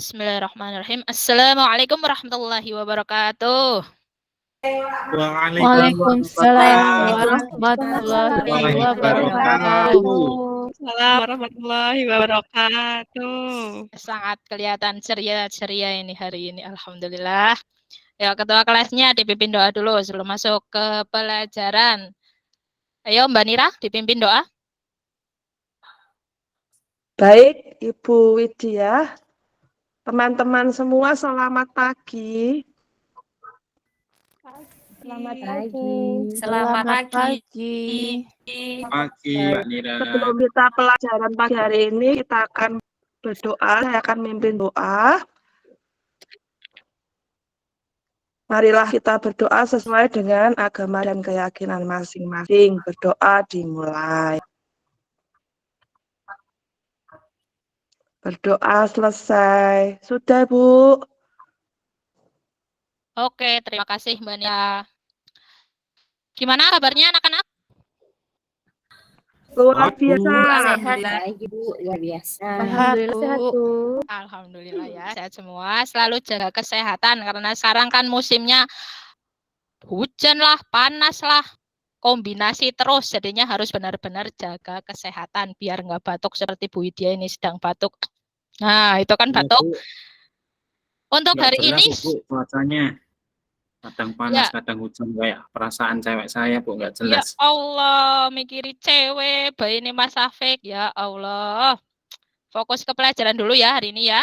Bismillahirrahmanirrahim. Assalamualaikum warahmatullahi wabarakatuh. Waalaikumsalam warahmatullahi wabarakatuh. Waalaikumsalam warahmatullahi wabarakatuh. Sangat kelihatan ceria-ceria ini hari ini, alhamdulillah. Ya, ketua kelasnya dipimpin doa dulu sebelum masuk ke pelajaran. Ayo Mbak Nira, dipimpin doa. Baik, Ibu Widya. Teman-teman semua selamat pagi. Selamat pagi. Selamat pagi. Pagi, Mbak Nira. Sebelum kita pelajaran pagi hari ini, kita akan berdoa. Saya akan memimpin doa. Marilah kita berdoa sesuai dengan agama dan keyakinan masing-masing. Berdoa dimulai. Berdoa selesai. Sudah, Bu? Oke, terima kasih Mbak Nira. Gimana kabarnya anak-anak? Luar biasa. Sehat lagi Bu, luar biasa. Alhamdulillah sehat, Bu. Alhamdulillah ya, sehat semua. Selalu jaga kesehatan karena sekarang kan musimnya hujan lah, panas lah, kombinasi terus. Jadinya harus benar-benar jaga kesehatan biar nggak batuk seperti Bu Widya ini sedang batuk. Nah, itu kan batuk. Untuk Nggak hari jelas, ini, Bu, cuacanya kadang panas, kadang hujan kayak perasaan cewek saya, Bu, nggak ya jelas. Allah, mikiri cewek, bayi ini Mas Afik, ya Allah. Fokus ke pelajaran dulu ya hari ini ya.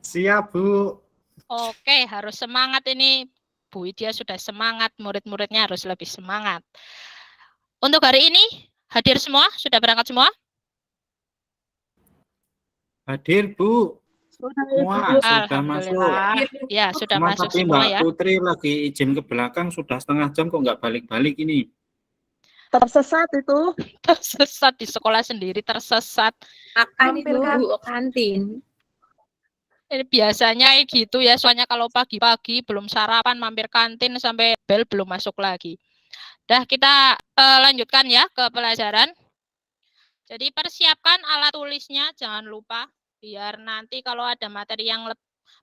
Siap, Bu. Oke, harus semangat ini. Bu Widya sudah semangat, murid-muridnya harus lebih semangat. Untuk hari ini, hadir semua? Sudah berangkat semua? Hadir, Bu. Semua sudah masuk. Ya, sudah Cuma masuk tapi semua Mbak ya. Putri lagi izin ke belakang sudah setengah jam kok nggak balik-balik ini. Tersesat itu. Tersesat di sekolah sendiri, tersesat. Makan itu Bu, kantin. Ini biasanya kayak gitu ya, soalnya kalau pagi-pagi belum sarapan, mampir kantin sampai bel belum masuk lagi. Dah kita lanjutkan ya ke pelajaran. Jadi persiapkan alat tulisnya, jangan lupa. Biar nanti kalau ada materi yang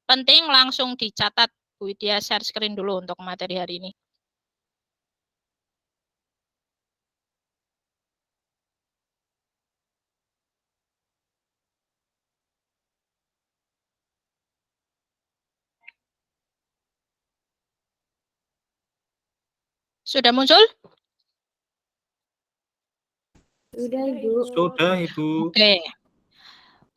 penting langsung dicatat. Bu Widya share screen dulu untuk materi hari ini. Sudah muncul? Sudah Ibu. Sudah, Ibu. Oke.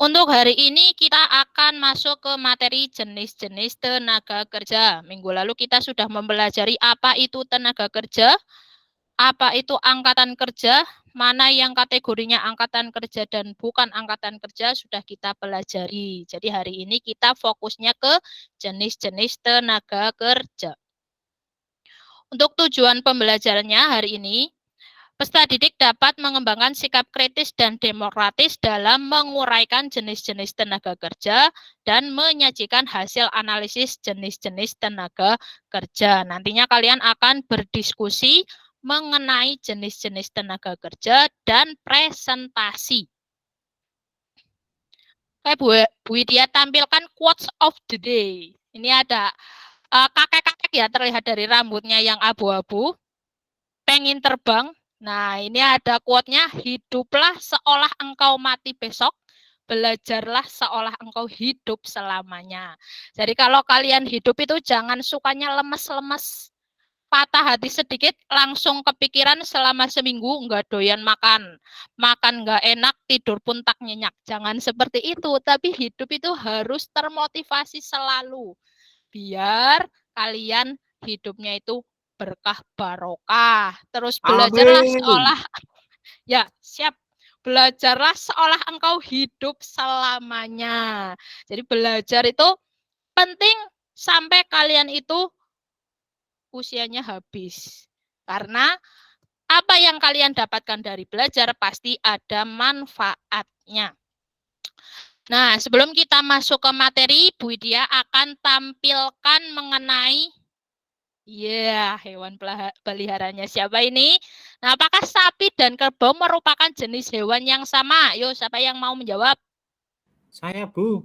Untuk hari ini kita akan masuk ke materi jenis-jenis tenaga kerja. Minggu lalu kita sudah mempelajari apa itu tenaga kerja, apa itu angkatan kerja, mana yang kategorinya angkatan kerja dan bukan angkatan kerja sudah kita pelajari. Jadi hari ini kita fokusnya ke jenis-jenis tenaga kerja. Untuk tujuan pembelajarannya hari ini, peserta didik dapat mengembangkan sikap kritis dan demokratis dalam menguraikan jenis-jenis tenaga kerja dan menyajikan hasil analisis jenis-jenis tenaga kerja. Nantinya kalian akan berdiskusi mengenai jenis-jenis tenaga kerja dan presentasi. Oke, Bu Widya tampilkan quotes of the day. Ini ada kakek-kakek ya, terlihat dari rambutnya yang abu-abu, pengen terbang. Nah, ini ada quote-nya, hiduplah seolah engkau mati besok, belajarlah seolah engkau hidup selamanya. Jadi kalau kalian hidup itu jangan sukanya lemes-lemes, patah hati sedikit, langsung kepikiran selama seminggu nggak doyan makan. Makan nggak enak, tidur pun tak nyenyak. Jangan seperti itu, tapi hidup itu harus termotivasi selalu. Biar kalian hidupnya itu berkah barokah. Terus belajarlah seolah ya, siap. Belajarlah seolah engkau hidup selamanya. Jadi belajar itu penting sampai kalian itu usianya habis. Karena apa yang kalian dapatkan dari belajar pasti ada manfaatnya. Nah, sebelum kita masuk ke materi, Bu Widya akan tampilkan mengenai hewan peliharanya siapa ini? Nah, apakah sapi dan kerbau merupakan jenis hewan yang sama? Yuk, siapa yang mau menjawab? Saya, Bu.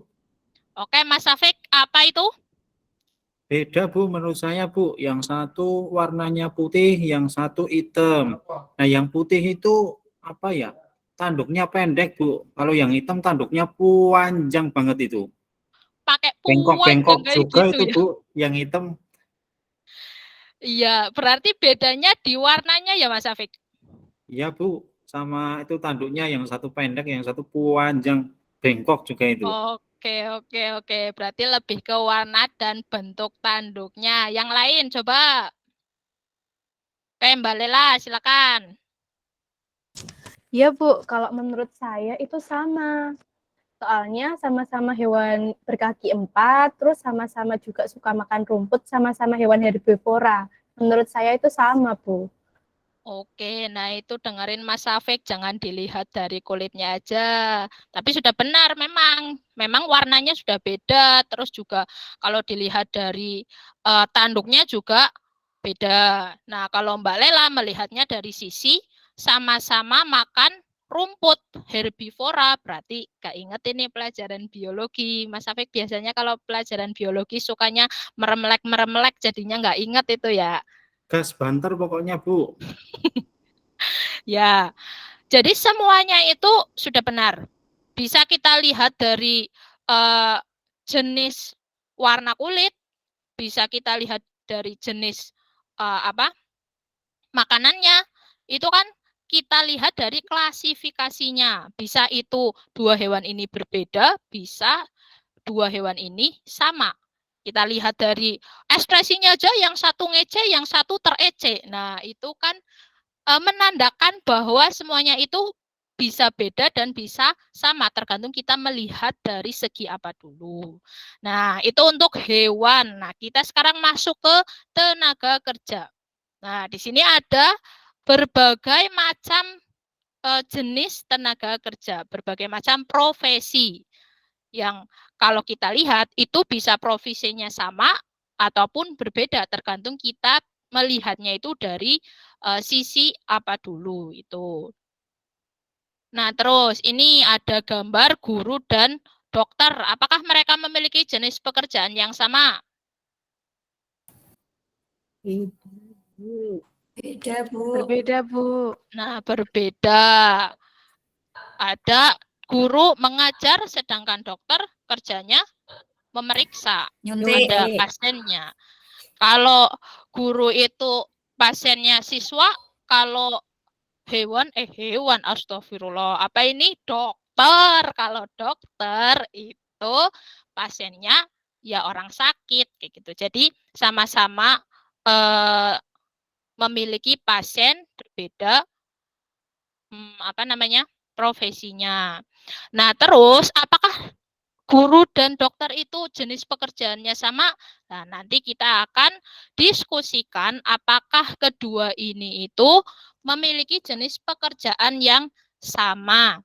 Oke, Mas Safik, apa itu? Beda, Bu, menurut saya, Bu. Yang satu warnanya putih, yang satu hitam. Nah, yang putih itu apa ya? Tanduknya pendek, Bu. Kalau yang hitam tanduknya panjang banget itu. Pakai Bengkok-bengkok panjang kayak juga gitu itu, ya. Bu. Yang hitam. Iya, berarti bedanya di warnanya ya, Mas Safik? Iya, Bu. Sama itu tanduknya yang satu pendek, yang satu panjang. Bengkok juga itu. Oke. Berarti lebih ke warna dan bentuk tanduknya. Yang lain, coba. Oke, Mbak Lela, silakan. Iya, Bu. Kalau menurut saya itu sama. Soalnya sama-sama hewan berkaki 4, terus sama-sama juga suka makan rumput, sama-sama hewan herbivora. Menurut saya itu sama, Bu. Oke, nah itu dengerin Mas Safik, jangan dilihat dari kulitnya aja. Tapi sudah benar, memang warnanya sudah beda. Terus juga kalau dilihat dari tanduknya juga beda. Nah, kalau Mbak Lela melihatnya dari sisi sama-sama makan rumput herbivora, berarti gak inget ini pelajaran biologi. Mas Safik biasanya kalau pelajaran biologi sukanya meremlek-meremlek, jadinya nggak inget itu ya. Gas banter pokoknya, Bu. Ya, jadi semuanya itu sudah benar. Bisa kita lihat dari jenis warna kulit, bisa kita lihat dari jenis makanannya. Itu kan kita lihat dari klasifikasinya. Bisa itu dua hewan ini berbeda, bisa dua hewan ini sama. Kita lihat dari ekspresinya aja, yang satu ngece, yang satu terece. Nah, itu kan menandakan bahwa semuanya itu bisa beda dan bisa sama, tergantung kita melihat dari segi apa dulu. Nah, itu untuk hewan. Nah, kita sekarang masuk ke tenaga kerja. Nah, di sini ada berbagai macam jenis tenaga kerja, berbagai macam profesi yang kalau kita lihat itu bisa profesinya sama ataupun berbeda, tergantung kita melihatnya itu dari sisi apa dulu itu. Nah, terus ini ada gambar guru dan dokter. Apakah mereka memiliki jenis pekerjaan yang sama? Beda, Bu. Berbeda, Bu. Nah, berbeda. Ada guru mengajar, sedangkan dokter kerjanya memeriksa Nyuntik. pada pasiennya. Kalau guru itu pasiennya siswa, kalau hewan, astagfirullah. Apa ini? Dokter. Kalau dokter itu pasiennya ya orang sakit, kayak gitu. Jadi sama-sama memiliki pasien berbeda, profesinya. Nah, terus apakah guru dan dokter itu jenis pekerjaannya sama? Nah, nanti kita akan diskusikan apakah kedua ini itu memiliki jenis pekerjaan yang sama.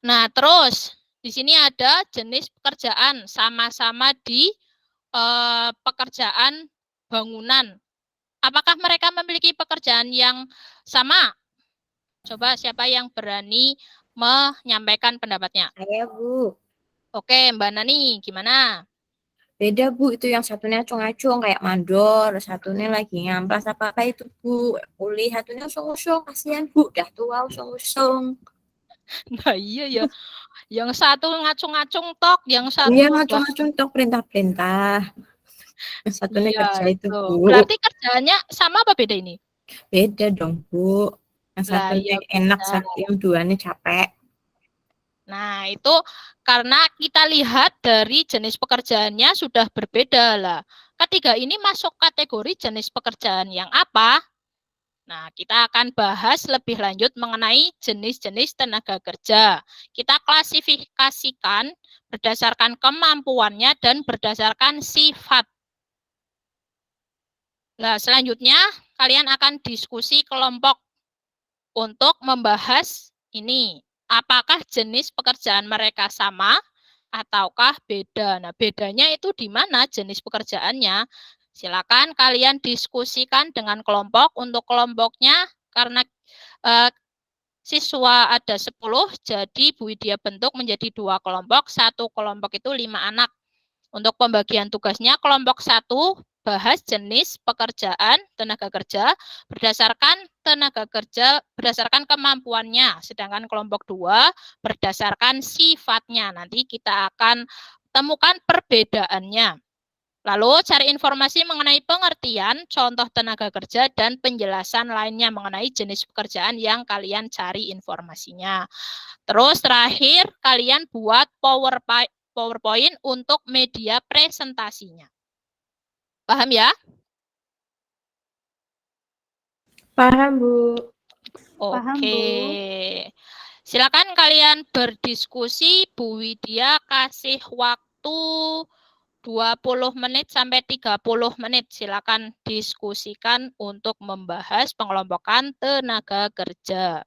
Nah, terus di sini ada jenis pekerjaan sama-sama di pekerjaan bangunan. Apakah mereka memiliki pekerjaan yang sama? Coba siapa yang berani menyampaikan pendapatnya? Saya, Bu. Oke, Mbak Nani, gimana? Beda, Bu. Itu yang satunya acung-acung kayak mandor, satunya lagi ngamplas apa itu, Bu. Uli, satunya usung-usung. Kasihan, Bu. Udah tua usung-usung. Nah, iya ya. Yang satu ngacung-ngacung tok, yang satu Iya, udah ngacung-ngacung tok perintah-perintah. Yang satunya iya, kerja itu, itu. Bu. Berarti kerjaannya sama apa beda ini? Beda dong, Bu. Yang Lah, satunya iya enak, beda. yang duanya capek. Nah, itu karena kita lihat dari jenis pekerjaannya sudah berbeda lah. Ketiga ini masuk kategori jenis pekerjaan yang apa? Nah, kita akan bahas lebih lanjut mengenai jenis-jenis tenaga kerja. Kita klasifikasikan berdasarkan kemampuannya dan berdasarkan sifat. Nah, selanjutnya kalian akan diskusi kelompok untuk membahas ini. Apakah jenis pekerjaan mereka sama ataukah beda? Nah, bedanya itu di mana jenis pekerjaannya? Silakan kalian diskusikan dengan kelompok. Untuk kelompoknya, karena siswa ada 10, jadi Bu Widya bentuk menjadi 2 kelompok, 1 kelompok itu 5 anak. Untuk pembagian tugasnya, kelompok 1 bahas jenis pekerjaan tenaga kerja berdasarkan kemampuannya, sedangkan kelompok 2 berdasarkan sifatnya. Nanti kita akan temukan perbedaannya. Lalu cari informasi mengenai pengertian, contoh tenaga kerja, dan penjelasan lainnya mengenai jenis pekerjaan yang kalian cari informasinya. Terus terakhir, kalian buat PowerPoint untuk media presentasinya. Paham ya? Paham, Bu. Paham, Oke. Bu. Silakan kalian berdiskusi. Bu Widya kasih waktu 20 menit sampai 30 menit. Silakan diskusikan untuk membahas pengelompokan tenaga kerja.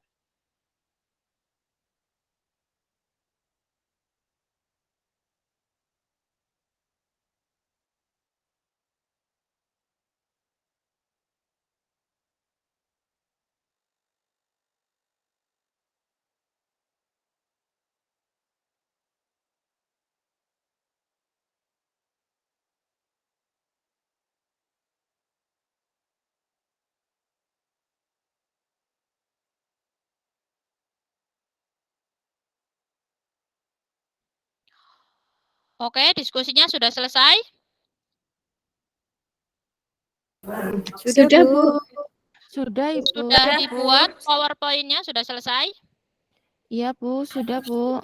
Oke, diskusinya sudah selesai? Sudah, Bu. Sudah, Ibu. Sudah dibuat PowerPoint-nya? Sudah selesai? Iya, Bu. Sudah, Bu.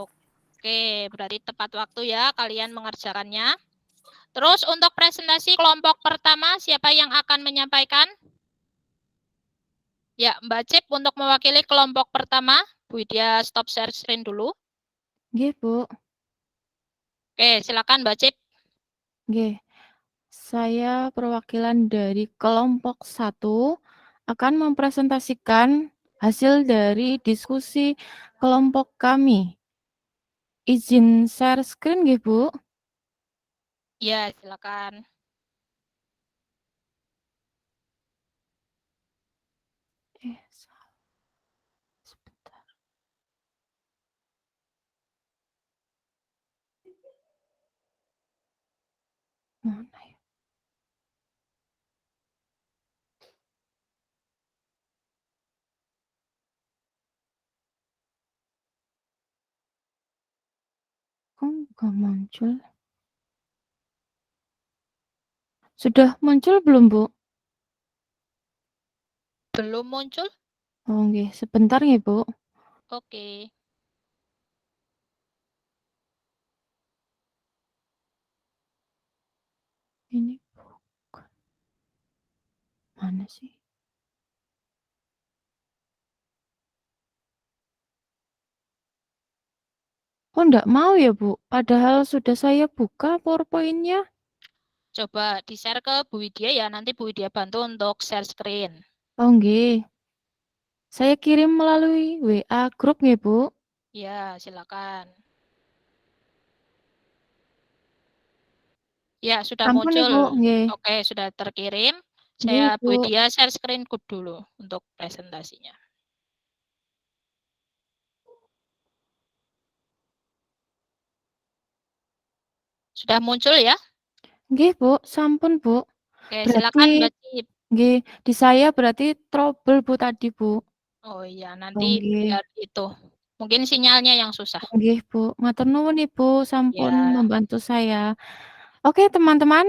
Oke, berarti tepat waktu ya kalian mengerjakannya. Terus untuk presentasi kelompok pertama, siapa yang akan menyampaikan? Ya, Mbak Cip untuk mewakili kelompok pertama. Bu Widya stop share screen dulu. Nggih, Bu. Oke, silakan Mbak Cip. Nggih. Saya perwakilan dari kelompok 1 akan mempresentasikan hasil dari diskusi kelompok kami. Izin share screen nggih, Bu? Ya, silakan. Sebentar. Mana ya? Kok nggak muncul? Sudah muncul belum, Bu? Belum muncul? Oh, nggih. Sebentar ya, Bu. Oke. Ini bukan. Mana sih? Oh, enggak mau ya, Bu? Padahal sudah saya buka PowerPoint-nya. Coba di-share ke Bu Widya ya, nanti Bu Widya bantu untuk share screen. Oh, nggih. Saya kirim melalui WA grup nggih, Bu? Ya, silakan. Ya, sudah Ampun, muncul. Ibu. Nggih. Oke, sudah terkirim. Nggih, Saya Bu Bu. Widya share screen dulu untuk presentasinya. Sudah muncul ya? Nggih, Bu. Sampun, Bu. Oke, Berarti silakan Mbak Cip. nggih, di saya berarti trouble, Bu, tadi, Bu. Oh iya, Oh, nanti nggih. biar itu. Mungkin sinyalnya yang susah. Nggih, Bu. Matur nuwun, Ibu, sampun Ya. membantu saya. Oke, teman-teman,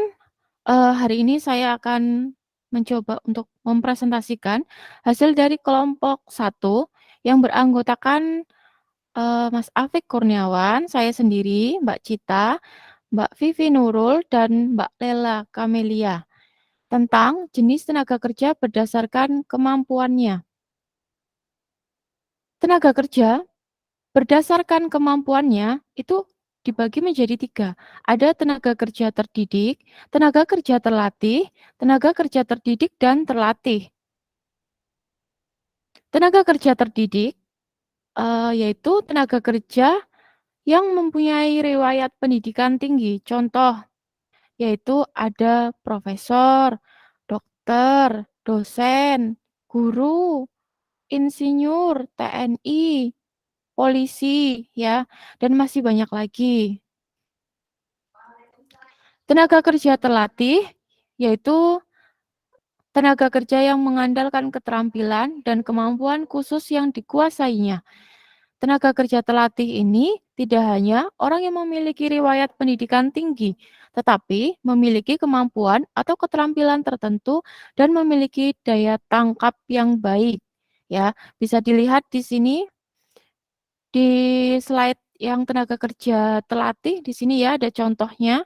hari ini saya akan mencoba untuk mempresentasikan hasil dari kelompok 1 yang beranggotakan, Mas Afik Kurniawan, saya sendiri, Mbak Cita, Mbak Vivi Nurul, dan Mbak Lela Kamelia, tentang jenis tenaga kerja berdasarkan kemampuannya. Tenaga kerja berdasarkan kemampuannya itu dibagi menjadi 3. Ada tenaga kerja terdidik, tenaga kerja terlatih, tenaga kerja terdidik dan terlatih. Tenaga kerja terdidik yaitu tenaga kerja yang mempunyai riwayat pendidikan tinggi. Contoh yaitu ada profesor, dokter, dosen, guru, insinyur, TNI, polisi, ya, dan masih banyak lagi. Tenaga kerja terlatih yaitu tenaga kerja yang mengandalkan keterampilan dan kemampuan khusus yang dikuasainya. Tenaga kerja terlatih ini tidak hanya orang yang memiliki riwayat pendidikan tinggi, tetapi memiliki kemampuan atau keterampilan tertentu dan memiliki daya tangkap yang baik. Ya, bisa dilihat di sini di slide yang tenaga kerja terlatih di sini ya ada contohnya.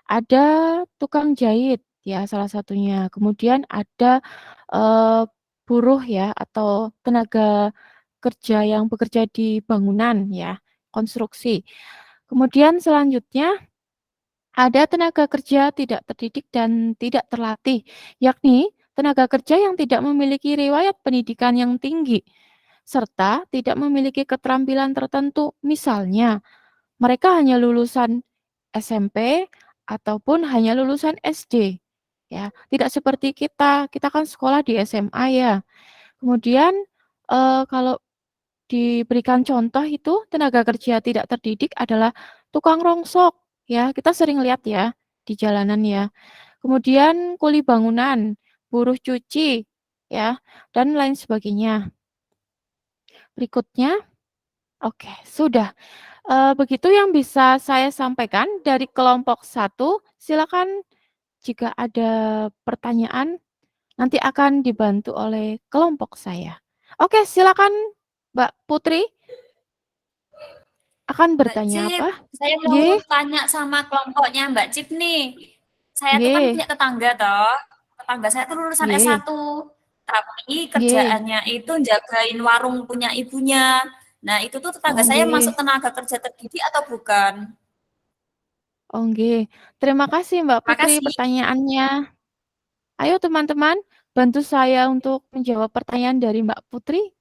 Ada tukang jahit ya salah satunya. Kemudian ada buruh ya atau tenaga kerja yang bekerja di bangunan ya, konstruksi. Kemudian selanjutnya ada tenaga kerja tidak terdidik dan tidak terlatih, yakni tenaga kerja yang tidak memiliki riwayat pendidikan yang tinggi serta tidak memiliki keterampilan tertentu. Misalnya, mereka hanya lulusan SMP ataupun hanya lulusan SD. Ya, tidak seperti kita. Kita kan sekolah di SMA ya. Kemudian kalau diberikan contoh itu tenaga kerja tidak terdidik adalah tukang rongsok. Ya, kita sering lihat ya di jalanan ya. Kemudian kuli bangunan, buruh cuci, ya, dan lain sebagainya. Berikutnya, oke, sudah. Begitu yang bisa saya sampaikan dari kelompok 1. Silakan jika ada pertanyaan nanti akan dibantu oleh kelompok saya. Oke, silakan Mbak Putri. Akan bertanya Mbak Cip, apa? saya mau Ye, tanya sama kelompoknya Mbak Cip nih. Saya tuh kan ye, punya tetangga toh. Tetangga saya tuh lulusan ye, S1. Tapi ye. kerjaannya itu jagain warung punya ibunya. Nah, itu tuh tetangga Oh, saya nggih. masuk tenaga kerja terdidik atau bukan? Oh, nggih. Terima kasih Mbak Putri Makasih. pertanyaannya. Ayo teman-teman, bantu saya untuk menjawab pertanyaan dari Mbak Putri.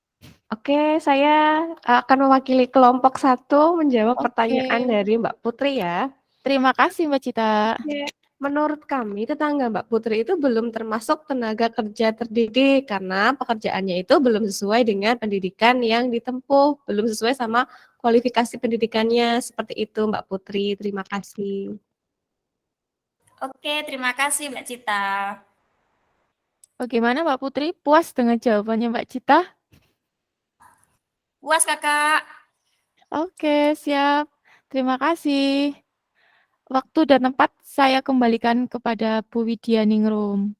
Oke, saya akan mewakili kelompok 1 menjawab pertanyaan Oke. dari Mbak Putri ya. Terima kasih Mbak Cita. Oke. Menurut kami, tetangga Mbak Putri itu belum termasuk tenaga kerja terdidik karena pekerjaannya itu belum sesuai dengan pendidikan yang ditempuh, belum sesuai sama kualifikasi pendidikannya. Seperti itu Mbak Putri. Terima kasih. Oke, terima kasih Mbak Cita. Bagaimana Mbak Putri? Puas dengan jawabannya Mbak Cita? Puas Kakak. Oke, siap. Terima kasih. Waktu dan tempat saya kembalikan kepada Bu Widya Ningrum.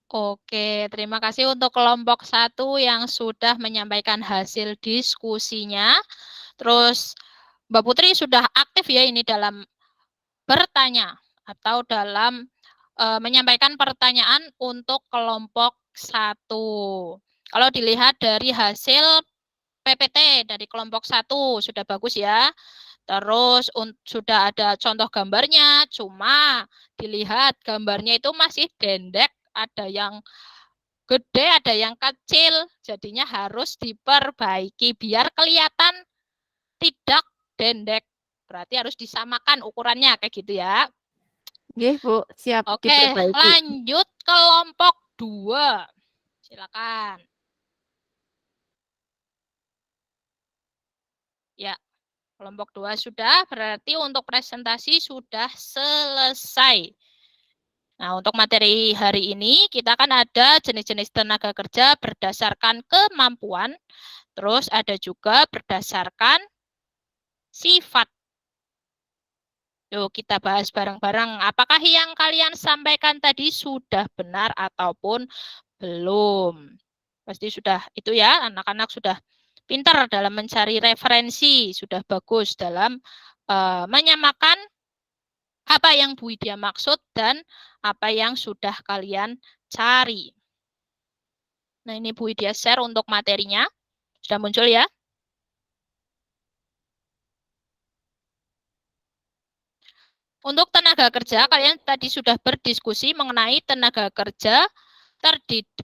Oke, terima kasih untuk kelompok 1 yang sudah menyampaikan hasil diskusinya. Terus Mbak Putri sudah aktif ya ini dalam bertanya atau dalam menyampaikan pertanyaan untuk kelompok 1. Kalau dilihat dari hasil PPT dari kelompok 1 sudah bagus ya. Terus sudah ada contoh gambarnya, cuma dilihat gambarnya itu masih dendek, ada yang gede, ada yang kecil, jadinya harus diperbaiki biar kelihatan tidak dendek. Berarti harus disamakan ukurannya kayak gitu ya. Nggih, Bu, siap Oke, diperbaiki. lanjut kelompok 2. Silakan. Ya, kelompok 2 sudah, berarti untuk presentasi sudah selesai. Nah, untuk materi hari ini kita kan ada jenis-jenis tenaga kerja berdasarkan kemampuan, terus ada juga berdasarkan sifat. Yuk kita bahas bareng-bareng. Apakah yang kalian sampaikan tadi sudah benar ataupun belum? Pasti sudah itu ya, anak-anak sudah pintar dalam mencari referensi, sudah bagus dalam menyamakan apa yang Bu Widya maksud dan apa yang sudah kalian cari. Nah, ini Bu Widya share untuk materinya. Sudah muncul ya? Untuk tenaga kerja, kalian tadi sudah berdiskusi mengenai tenaga kerja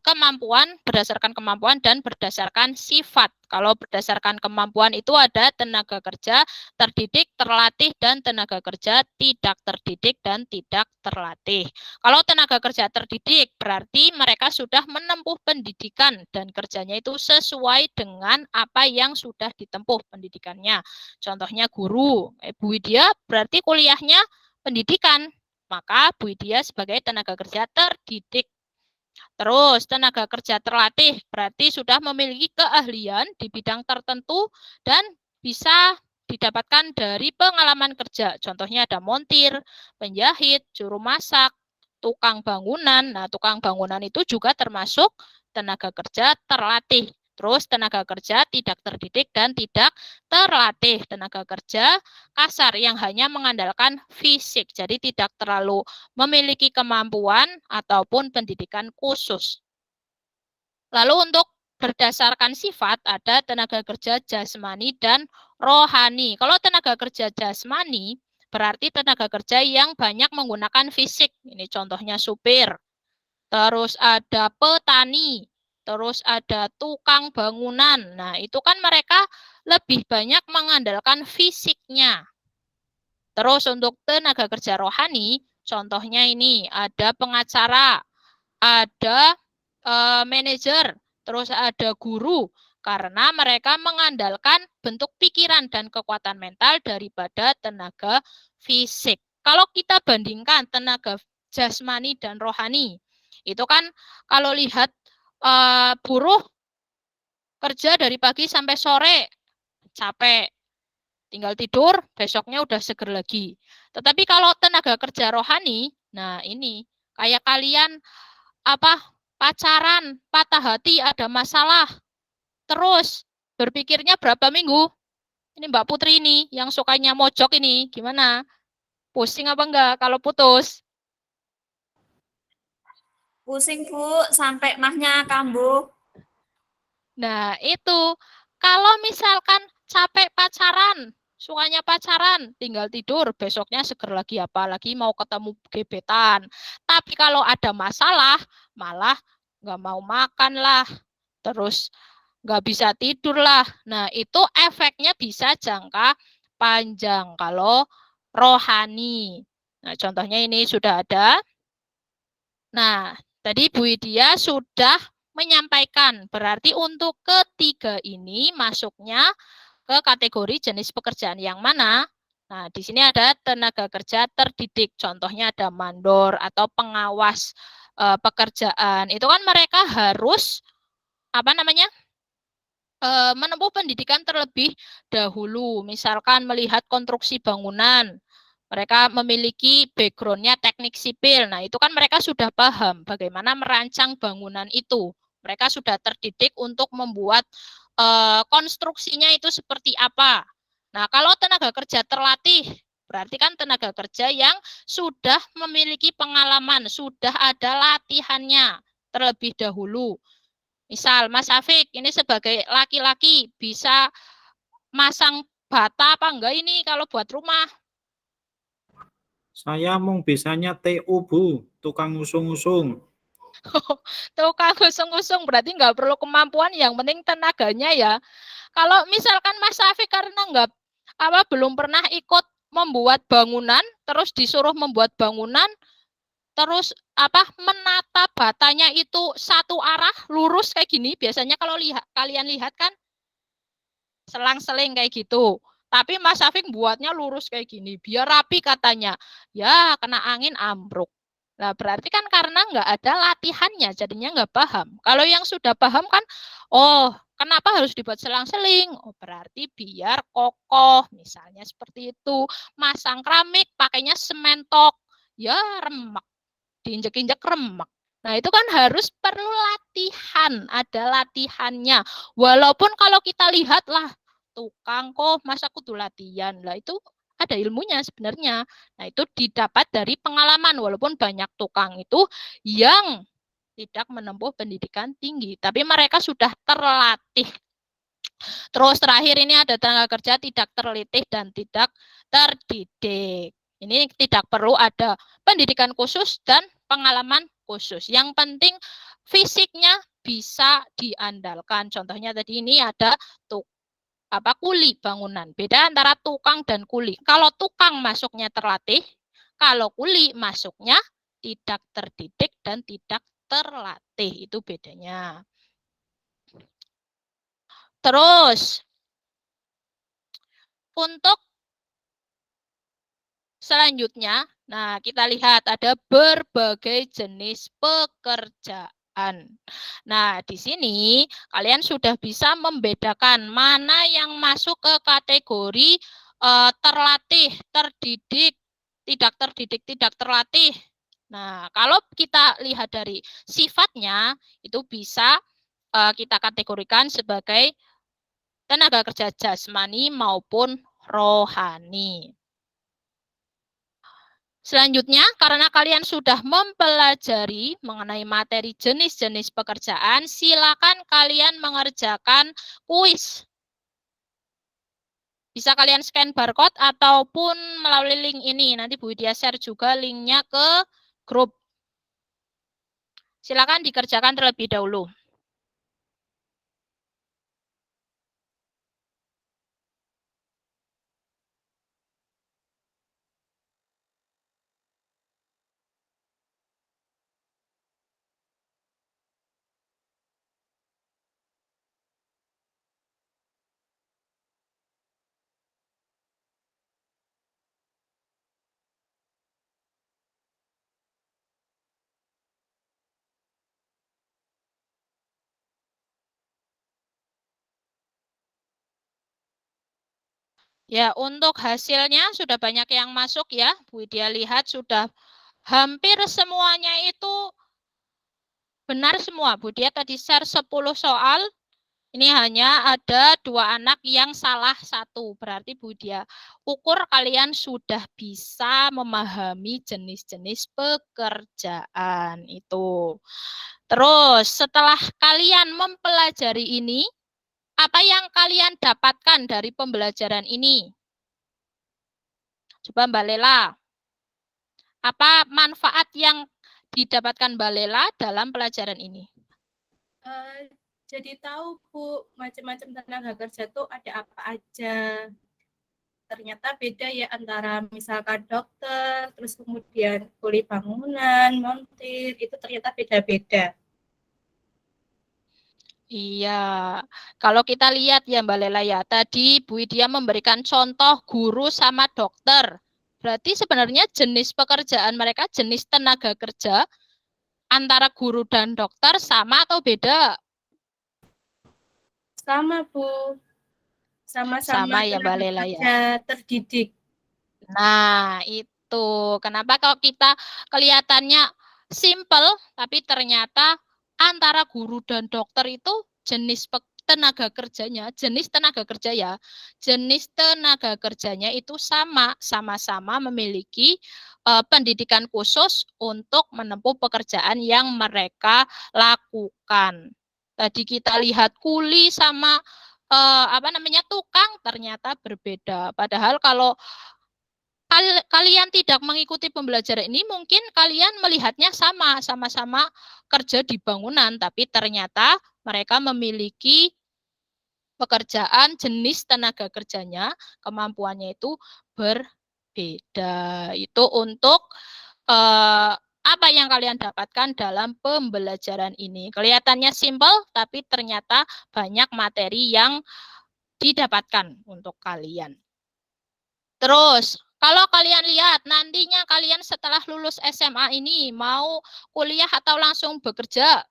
kemampuan, berdasarkan kemampuan dan berdasarkan sifat. Kalau berdasarkan kemampuan itu ada tenaga kerja terdidik, terlatih, dan tenaga kerja tidak terdidik dan tidak terlatih. Kalau tenaga kerja terdidik berarti mereka sudah menempuh pendidikan dan kerjanya itu sesuai dengan apa yang sudah ditempuh pendidikannya. Contohnya guru, Bu Widya berarti kuliahnya pendidikan, maka Bu Widya sebagai tenaga kerja terdidik. Terus tenaga kerja terlatih berarti sudah memiliki keahlian di bidang tertentu dan bisa didapatkan dari pengalaman kerja. Contohnya ada montir, penjahit, juru masak, tukang bangunan. Nah, tukang bangunan itu juga termasuk tenaga kerja terlatih. Terus tenaga kerja tidak terdidik dan tidak terlatih. Tenaga kerja kasar yang hanya mengandalkan fisik. Jadi tidak terlalu memiliki kemampuan ataupun pendidikan khusus. Lalu untuk berdasarkan sifat ada tenaga kerja jasmani dan rohani. Kalau tenaga kerja jasmani berarti tenaga kerja yang banyak menggunakan fisik. Ini contohnya supir. Terus ada petani. Terus ada tukang bangunan. Nah, itu kan mereka lebih banyak mengandalkan fisiknya. Terus untuk tenaga kerja rohani, contohnya ini ada pengacara, ada manajer, terus ada guru, karena mereka mengandalkan bentuk pikiran dan kekuatan mental daripada tenaga fisik. Kalau kita bandingkan tenaga jasmani dan rohani, itu kan kalau lihat buruh kerja dari pagi sampai sore, capek, tinggal tidur, besoknya udah seger lagi. Tetapi kalau tenaga kerja rohani, nah ini kayak kalian pacaran, patah hati, ada masalah, terus berpikirnya berapa minggu? Ini Mbak Putri ini yang sukanya mojok ini, gimana? Pusing apa enggak kalau putus? Pusing, Bu, sampai mahnya kambuh. Nah, itu kalau misalkan capek pacaran, sukanya pacaran, tinggal tidur, besoknya seger lagi, apalagi mau ketemu gebetan. Tapi kalau ada masalah, malah nggak mau makan lah, terus nggak bisa tidur lah. Nah, itu efeknya bisa jangka panjang kalau rohani. Nah, contohnya ini sudah ada. Nah, tadi Bu Widya sudah menyampaikan, berarti untuk ketiga ini masuknya ke kategori jenis pekerjaan yang mana? Nah, di sini ada tenaga kerja terdidik, contohnya ada mandor atau pengawas pekerjaan. Itu kan mereka harus menempuh pendidikan terlebih dahulu, misalkan melihat konstruksi bangunan. Mereka memiliki background-nya teknik sipil. Nah, itu kan mereka sudah paham bagaimana merancang bangunan itu. Mereka sudah terdidik untuk membuat konstruksinya itu seperti apa. Nah, kalau tenaga kerja terlatih, berarti kan tenaga kerja yang sudah memiliki pengalaman, sudah ada latihannya terlebih dahulu. Misal, Mas Afik, ini sebagai laki-laki bisa masang bata apa enggak ini kalau buat rumah? Saya mung bisanya TU, Bu, tukang usung-usung. Tukang usung-usung berarti nggak perlu kemampuan, yang penting tenaganya ya. Kalau misalkan Mas Safi karena belum pernah ikut membuat bangunan, terus disuruh membuat bangunan, terus menata batanya itu satu arah lurus kayak gini, biasanya kalau kalian lihat kan selang-seling kayak gitu. Tapi Mas Safik buatnya lurus kayak gini, biar rapi katanya. Ya, kena angin ambruk. Nah, berarti kan karena nggak ada latihannya, jadinya nggak paham. Kalau yang sudah paham kan, oh, kenapa harus dibuat selang-seling? Oh, berarti biar kokoh, misalnya seperti itu. Masang keramik, pakainya sementok. Ya, remak. Diinjek-injek remak. Nah, itu kan harus perlu latihan, ada latihannya. Walaupun kalau kita lihat lah, tukang kok masa kudu latihan lah, itu ada ilmunya sebenarnya. Nah, itu didapat dari pengalaman, walaupun banyak tukang itu yang tidak menempuh pendidikan tinggi, tapi mereka sudah terlatih. Terus terakhir ini ada tenaga kerja tidak terlatih dan tidak terdidik. Ini tidak perlu ada pendidikan khusus dan pengalaman khusus. Yang penting fisiknya bisa diandalkan. Contohnya tadi ini ada kuli bangunan. Beda antara tukang dan kuli. Kalau tukang masuknya terlatih, kalau kuli masuknya tidak terdidik dan tidak terlatih. Itu bedanya. Terus, untuk selanjutnya, nah kita lihat ada berbagai jenis pekerjaan. Nah, di sini kalian sudah bisa membedakan mana yang masuk ke kategori terlatih, terdidik, tidak terlatih. Nah, kalau kita lihat dari sifatnya, itu bisa kita kategorikan sebagai tenaga kerja jasmani maupun rohani. Selanjutnya, karena kalian sudah mempelajari mengenai materi jenis-jenis pekerjaan, silakan kalian mengerjakan kuis. Bisa kalian scan barcode ataupun melalui link ini. Nanti Bu Widya share juga linknya ke grup. Silakan dikerjakan terlebih dahulu. Ya, untuk hasilnya sudah banyak yang masuk ya. Bu Widya lihat sudah hampir semuanya itu benar semua. Bu Widya tadi share 10 soal. Ini hanya ada 2 anak yang salah 1. Berarti Bu Widya ukur kalian sudah bisa memahami jenis-jenis pekerjaan itu. Terus setelah kalian mempelajari ini, apa yang kalian dapatkan dari pembelajaran ini? Coba Mbak Lela, apa manfaat yang didapatkan Mbak Lela dalam pelajaran ini? Jadi tahu Bu, macam-macam tenaga kerja tuh ada apa aja. Ternyata beda ya antara misalkan dokter, terus kemudian kuli bangunan, montir, itu ternyata beda-beda. Iya, kalau kita lihat ya Mbak Lela ya, tadi Bu Widya memberikan contoh guru sama dokter. Berarti sebenarnya jenis pekerjaan mereka, jenis tenaga kerja antara guru dan dokter sama atau beda? Sama Bu, sama-sama ya Mbak Lela ya. kerja terdidik. Nah, itu kenapa kalau kita kelihatannya simple, tapi ternyata antara guru dan dokter itu jenis tenaga kerjanya, jenis tenaga kerja ya, jenis tenaga kerjanya itu sama-sama memiliki pendidikan khusus untuk menempuh pekerjaan yang mereka lakukan. Tadi kita lihat kuli sama tukang ternyata berbeda. Padahal kalau kalian tidak mengikuti pembelajaran ini, mungkin kalian melihatnya sama-sama kerja di bangunan, tapi ternyata mereka memiliki pekerjaan, jenis tenaga kerjanya, kemampuannya itu berbeda. Itu untuk apa yang kalian dapatkan dalam pembelajaran ini. Kelihatannya simpel, tapi ternyata banyak materi yang didapatkan untuk kalian. Terus, kalau kalian lihat, nantinya kalian setelah lulus SMA ini mau kuliah atau langsung bekerja?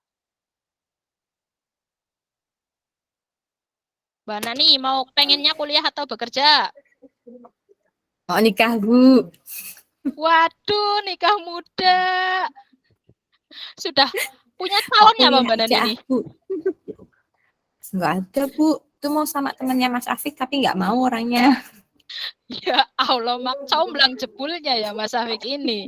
Mbak Nani, mau pengennya kuliah atau bekerja? Mau nikah, Bu. Waduh, nikah muda. Sudah punya calon ya Mbak Nani ini? Enggak ada, Bu. Itu mau sama temannya Mas Afik, tapi nggak mau orangnya. Ya Allah, comblang jebulnya ya Mas Afik ini.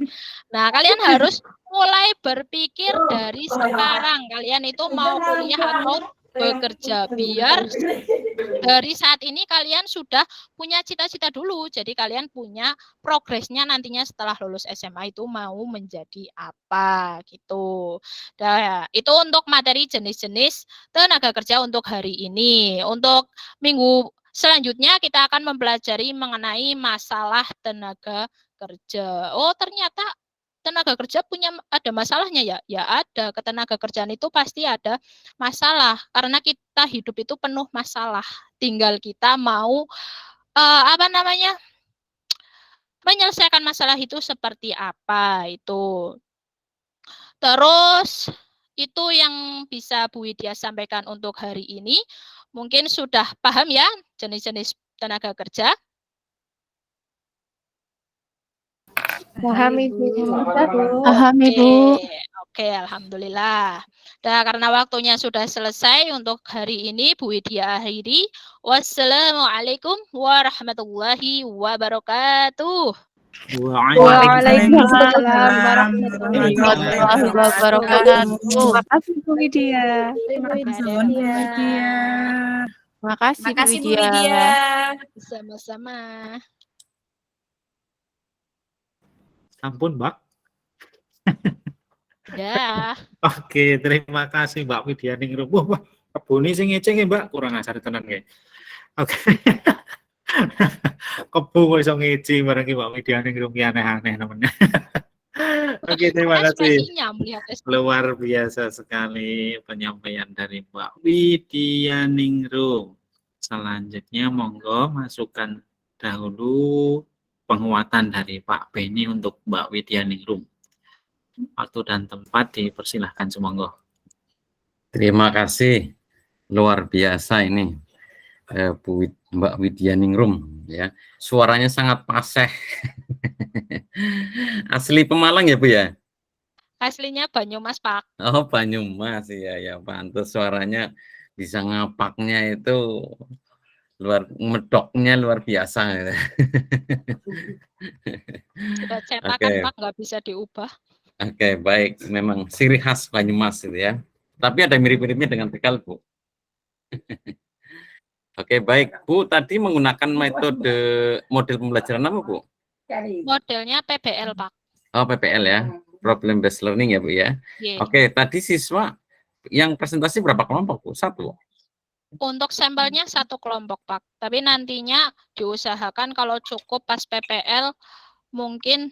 Nah, kalian harus mulai berpikir dari sekarang. Kalian itu mau kuliah atau bekerja, biar dari saat ini kalian sudah punya cita-cita dulu. Jadi kalian punya progresnya nantinya setelah lulus SMA itu mau menjadi apa gitu. Nah, itu untuk materi jenis-jenis tenaga kerja untuk hari ini. Untuk minggu selanjutnya kita akan mempelajari mengenai masalah tenaga kerja. Oh, ternyata tenaga kerja ada masalahnya ya? Ya ada. Ketenaga kerjaan itu pasti ada masalah karena kita hidup itu penuh masalah. Tinggal kita mau menyelesaikan masalah itu seperti apa itu. Terus itu yang bisa Bu Widya sampaikan untuk hari ini. Mungkin sudah paham ya jenis-jenis tenaga kerja. Paham Ibu. Paham Ibu. Oke, alhamdulillah. Nah, karena waktunya sudah selesai untuk hari ini, Bu Widya akhiri. Wassalamualaikum warahmatullahi wabarakatuh. Waalaikumsalam warahmatullahi wabarakatuh. Terima kasih Bu Widya. Terima Makasih Bu Makasih Bu Widya. Widya. Sama-sama. Ampun, Mbak. Ya. Oke, terima kasih Mbak Widya Ningrum. Wah, kebuni sing ngeceng ya, Mbak. Kurang ajar tenan nggih. Oke. Kebu kok iso ngece bareng Mbak Widya Ningrum ki aneh-aneh namanya. Oke, terima kasih. Ekspresinya melihat Luar biasa sekali penyampaian dari Mbak Widya Ningrum. Selanjutnya monggo masukkan dahulu penguatan dari Pak Beni untuk Mbak Widya Ningrum. Waktu dan tempat dipersilahkan semonggo. Terima kasih, luar biasa ini Mbak Widya Ningrum ya. Suaranya sangat paseh. Asli Pemalang ya Bu ya? aslinya Banyumas, Pak. Oh Banyumas ya pantas suaranya bisa ngapaknya itu medoknya luar biasa. Sudah cetakan, Oke. Pak, nggak bisa diubah. Oke, baik. Memang ciri khas Banyumas itu ya. Tapi ada mirip-miripnya dengan Tegal, Bu. Oke, baik. Bu, tadi menggunakan model pembelajaran apa, Bu? Modelnya PBL, Pak. Oh, PPL ya. Problem based learning ya, Bu ya. Ye. Oke, tadi siswa yang presentasi berapa kelompok, Bu? 1. Untuk sampelnya 1 kelompok, Pak. Tapi nantinya diusahakan kalau cukup pas PPL mungkin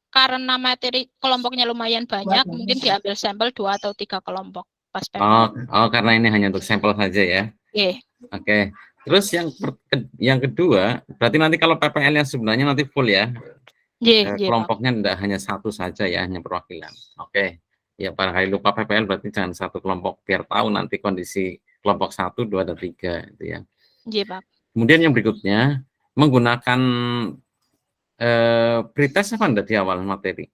karena materi kelompoknya lumayan banyak, mungkin diambil sampel 2 atau 3 kelompok pas PPL. Oh, karena ini hanya untuk sampel saja ya. Ye. Oke. Terus yang kedua, berarti nanti kalau PPL yang sebenarnya nanti full ya. Ye, Pak. Kelompoknya tidak hanya 1 saja ya, hanya perwakilan. Oke. Ya, barangkali lupa PPL berarti jangan 1 kelompok biar tahu nanti kondisi kelompok 1, 2, dan 3 itu ya. Ye, Pak. Kemudian yang berikutnya menggunakan pretest apa enggak di awal materi?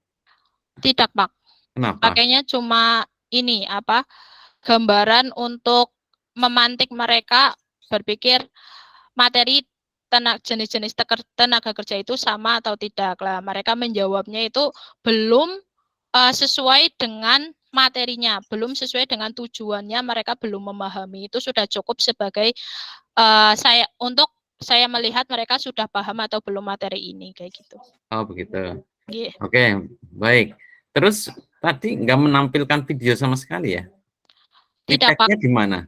Tidak, Pak. Kenapa? Pakainya cuma ini gambaran untuk memantik mereka berpikir materi jenis-jenis tenaga kerja itu sama atau tidak. Lah, mereka menjawabnya itu belum sesuai dengan materinya, belum sesuai dengan tujuannya, mereka belum memahami. Itu sudah cukup sebagai saya melihat mereka sudah paham atau belum materi ini, kayak gitu. Oh, begitu. Yeah. Oke, baik. Terus tadi nggak menampilkan video sama sekali ya? Tidak, Pak. Feedbacknya di mana?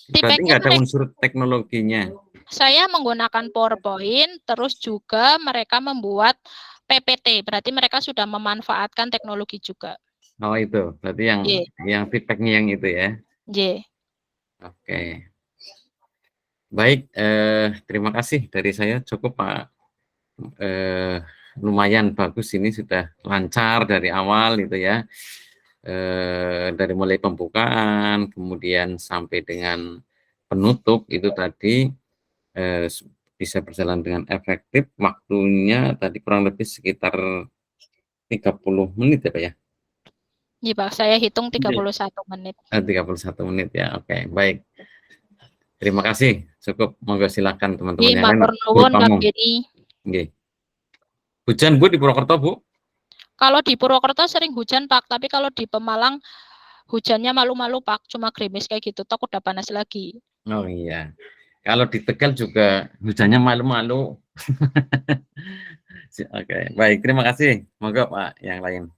Berarti nggak ada unsur teknologinya. Saya menggunakan PowerPoint, terus juga mereka membuat PPT, berarti mereka sudah memanfaatkan teknologi juga. Oh itu, berarti yang feedbacknya yang itu ya? Yeah. Oke. Baik, terima kasih dari saya cukup Pak. Lumayan bagus ini sudah lancar dari awal itu ya. Dari mulai pembukaan, kemudian sampai dengan penutup itu tadi bisa berjalan dengan efektif. Waktunya tadi kurang lebih sekitar 30 menit ya Pak ya? Iya Pak, saya hitung 31 menit. 31 menit ya, oke, baik. Terima kasih, cukup. Monggo silakan teman-teman Iya, yang lain. Hujan Bu di Purwokerto Bu? Kalau di Purwokerto sering hujan Pak, tapi kalau di Pemalang hujannya malu-malu Pak, cuma gerimis kayak gitu, takut udah panas lagi. Oh iya. Kalau di Tegal juga hujannya malu-malu. Oke, baik, terima kasih. Monggo Pak yang lain.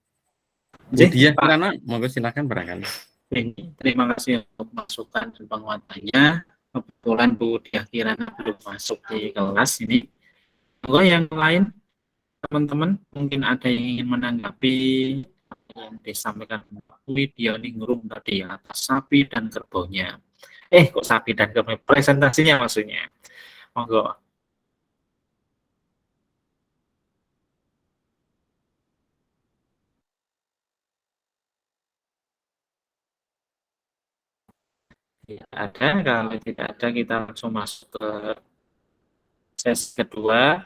Bu Jih, Diah Pak. Kirana, monggo silakan barangkali. Ini, terima kasih untuk masukan dan penguatannya. Kebetulan Bu Diah Kirana belum masuk di kelas ini. Monggo yang lain, teman-teman, mungkin ada yang ingin menanggapi yang disampaikan Pak Widya Ningrum tadi atas sapi dan kerbaunya. Kok sapi dan kerbau? Presentasinya maksudnya. Monggo. Tidak ada, kalau tidak ada kita langsung masuk ke sesi kedua.